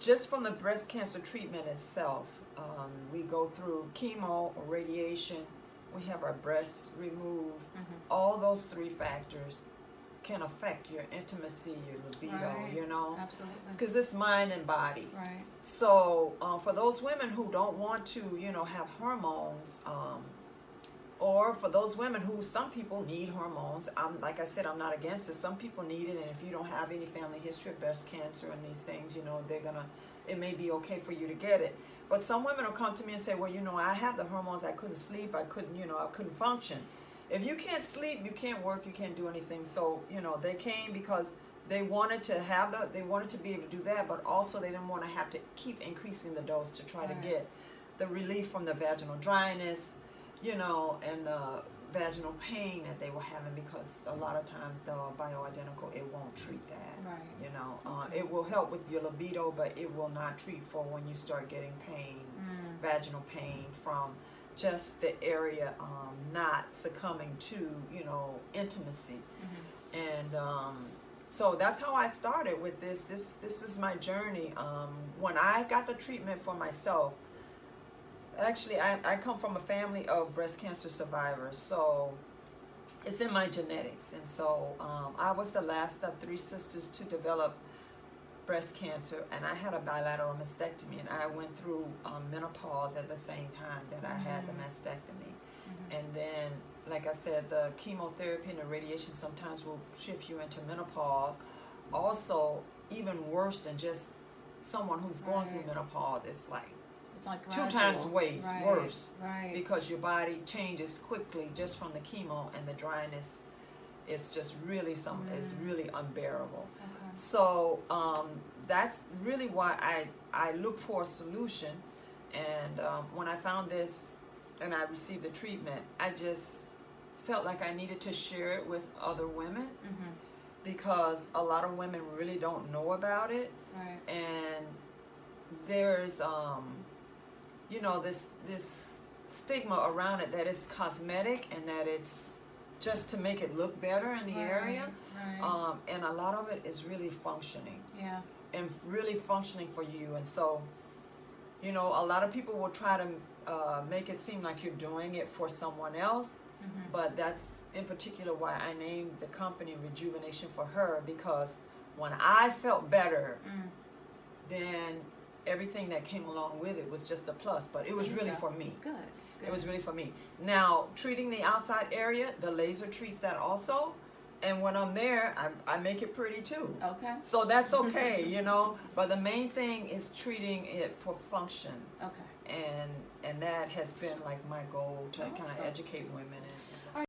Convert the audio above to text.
just from the breast cancer treatment itself, we go through chemo or radiation. We have our breasts removed. All those three factors can affect your intimacy, your libido, Right. you know. Absolutely. Because it's mind and body. Right. So for those women who don't want to, you know, have hormones, or for those women who, some people need hormones. Like I said, I'm not against it. Some people need it, and if you don't have any family history of breast cancer and these things, you know, it may be okay for you to get it. But some women will come to me and say, well, you know, I have the hormones, I couldn't sleep, I couldn't function. If you can't sleep, you can't work, you can't do anything. So, you know, they came because they wanted to they wanted to be able to do that, but also they didn't want to have to keep increasing the dose to try to get the relief from the vaginal dryness, you know, and the vaginal pain that they were having, because a lot of times the bioidentical, it won't treat that. Right. You know, it will help with your libido, but it will not treat for when you start getting pain, vaginal pain from just the area not succumbing to, you know, intimacy. And so that's how I started with this. This is my journey. When I got the treatment for myself, actually, I come from a family of breast cancer survivors, so it's in my genetics. And so I was the last of 3 sisters to develop breast cancer, and I had a bilateral mastectomy, and I went through menopause at the same time that I had the mastectomy. And then, like I said, the chemotherapy and the radiation sometimes will shift you into menopause. Also, even worse than just someone who's going through menopause, it's like 2 times worse, because your body changes quickly just from the chemo, and the dryness is just really is really unbearable. So that's really why I look for a solution. And when I found this and I received the treatment, I just felt like I needed to share it with other women, because a lot of women really don't know about it. And there's you know, this stigma around it that it's cosmetic and that it's just to make it look better in the area. And a lot of it is really functioning. And really functioning for you. And so, you know, a lot of people will try to make it seem like you're doing it for someone else. But that's in particular why I named the company Rejuvenation For Her, because when I felt better, then everything that came along with it was just a plus, but it was really for me. Good. It was really for me. Now, treating the outside area, the laser treats that also, and when I'm there, I make it pretty too. So that's okay, you know, but the main thing is treating it for function. And that has been like my goal, to kind of educate women.